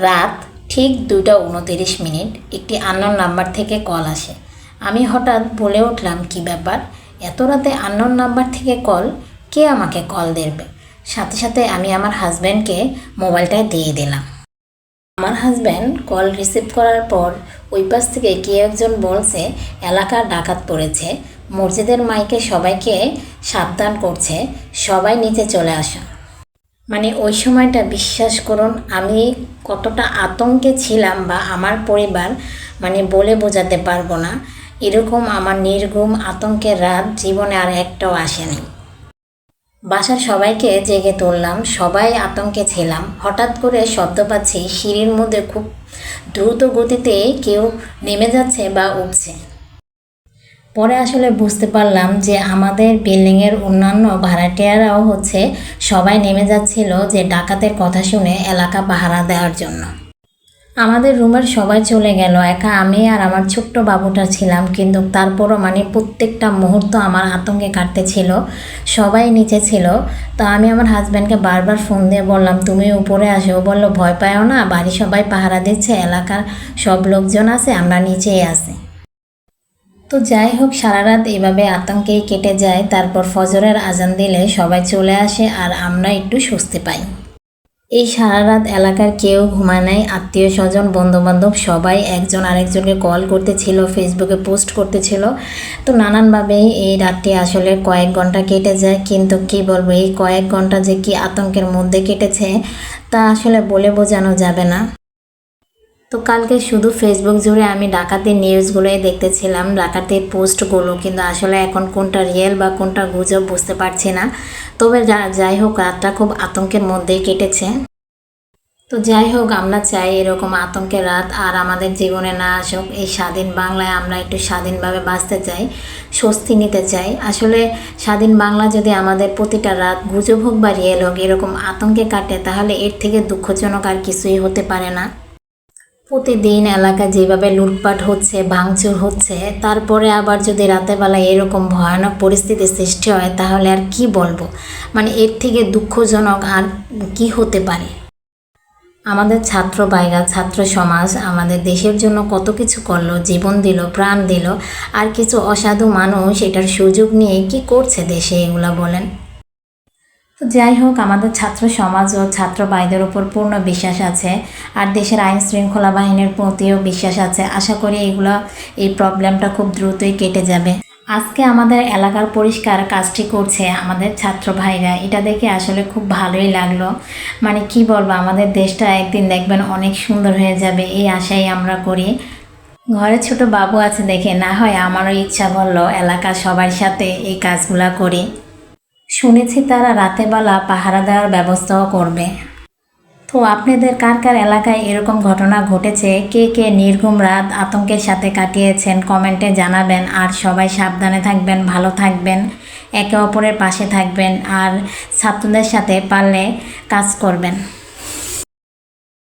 রাত ঠিক 2:29 একটি আননোন নাম্বার থেকে কল আসে। আমি হঠাৎ বলে উঠলাম, কি ব্যাপার, এত রাতে আননোন নাম্বার থেকে কল, কে আমাকে কল দেবে? সাথে সাথে আমি আমার হাজব্যান্ডকে মোবাইলটা দিয়ে দিলাম। আমার হাজব্যান্ড কল রিসিভ করার পর ওই পাশ থেকে কেউ একজন বলছে এলাকার ডাকাত পড়েছে, মসজিদের মাইকে সবাইকে সাবধান করছে, সবাই নিচে চলে আসা। মানে ওই সময়টা বিশ্বাস করুন আমি কতটা আতঙ্কে ছিলাম বা আমার পরিবার বলে বোঝাতে পারবো না। এরকম আমার নির্ঘুম আতঙ্কের রাত জীবনে আর একটাও আসেনি। বাসার সবাইকে জেগে তুললাম, সবাই আতঙ্কে ছিলাম। হঠাৎ করে শব্দ পাচ্ছি সিঁড়ির মধ্যে খুব দ্রুত গতিতে কেউ নেমে যাচ্ছে বা উঠছে। পরে আসলে বুঝতে পারলাম যে আমাদের বিল্ডিংয়ের অন্যান্য ভাড়াটিয়ারাও সবাই নেমে যাচ্ছিল যে ডাকাতের কথা শুনে এলাকা পাহারা দেওয়ার জন্য। আমাদের রুমের সবাই চলে গেল, একা আমি আর আমার ছোট্ট বাবুটা ছিলাম। কিন্তু তারপরও প্রত্যেকটা মুহূর্ত আমার আতঙ্কে কাটতেছিল। সবাই নিচে ছিল, তো আমি আমার হাজব্যান্ডকে বারবার ফোন দিয়ে বললাম, তুমি উপরে আসো। ও বললো, ভয় পায়ও না, বাড়ি সবাই পাহারা দিচ্ছে, এলাকার সব লোকজন আছে, আমরা নিচেই আছি। তো যাই হোক, সারা রাত এভাবে আতঙ্কেই কেটে যায়। তারপর ফজরের আজান দিলে সবাই চলে আসে আর আমরা একটু স্বস্তি পাই। এই সারা রাত এলাকার কেউ ঘুমায় নাই, আত্মীয় স্বজন বন্ধুবান্ধব সবাই একজন আরেকজনকে কল করতেছিল, ফেসবুকে পোস্ট করতেছিল। তো নানানভাবেই এই রাতটি আসলে কয়েক ঘন্টা কেটে যায়। কিন্তু কি বলবো, এই কয়েক ঘন্টা যে কি আতঙ্কের মধ্যে কেটেছে তা আসলে বলে বোঝানো যাবে না। তো কালকে শুধু ফেসবুক জুড়ে আমি ডাকাতির নিউজগুলোই দেখতেছিলাম, ডাকাতির পোস্টগুলো, কিন্তু আসলে এখন কোনটা রিয়েল বা কোনটা গুজব বুঝতে পারছি না। তবে যাই হোক, রাতটা খুব আতঙ্কের মধ্যেই কেটেছে। তো যাই হোক, আমরা চাই এরকম আতঙ্কের রাত আর আমাদের জীবনে না আসুক। এই স্বাধীন বাংলায় আমরা একটু স্বাধীনভাবে বাঁচতে চাই, স্বস্তি নিতে চাই। আসলে স্বাধীন বাংলা যদি আমাদের প্রতিটা রাত গুজব হোক বা রিয়েল হোক এরকম আতঙ্কে কাটে, তাহলে এর থেকে দুঃখজনক আর কিছুই হতে পারে না। প্রতিদিন এলাকা যেভাবে লুটপাট হচ্ছে, ভাঙচুর হচ্ছে, তারপরে আবার যদি রাতের বেলা এরকম ভয়ানক পরিস্থিতির সৃষ্টি হয়, তাহলে আর কি বলবো, এর থেকে দুঃখজনক আর কি হতে পারে। আমাদের ছাত্র ভাইরা, ছাত্র সমাজ আমাদের দেশের জন্য কত কিছু করলো, জীবন দিল, প্রাণ দিল, আর কিছু অসাধু মানুষ এটার সুযোগ নিয়ে কি করছে দেশে, এগুলা বলেন। তো যাই হোক, আমাদের ছাত্র সমাজ ও ছাত্র ভাইদের উপর পূর্ণ বিশ্বাস আছে, আর দেশের আইন শৃঙ্খলা বাহিনীর প্রতিও বিশ্বাস আছে। আশা করি এই প্রবলেমটা খুব দ্রুতই কেটে যাবে। আজকে আমাদের এলাকার পরিষ্কার কাজটি করছে আমাদের ছাত্র ভাইরা, এটা দেখে আসলে খুব ভালোই লাগলো। কি বলবো, আমাদের দেশটা একদিন দেখবেন অনেক সুন্দর হয়ে যাবে, এই আশাই আমরা করি। ঘরে ছোট বাবু আছে দেখে না হয় আমারও ইচ্ছা করলো এলাকার সবার সাথে এই কাজগুলা করি। শুনেছি তারা রাতেবেলা পাহারা দেওয়ার ব্যবস্থাও করবে। তো আপনাদের কার কার এলাকায় এরকম ঘটনা ঘটেছে, কে কে নির্ঘুম রাত আতঙ্কের সাথে কাটিয়েছেন, কমেন্টে জানাবেন। আর সবাই সাবধানে থাকবেন, ভালো থাকবেন, একে অপরের পাশে থাকবেন, আর ছাত্রদের সাথে পারলে কাজ করবেন।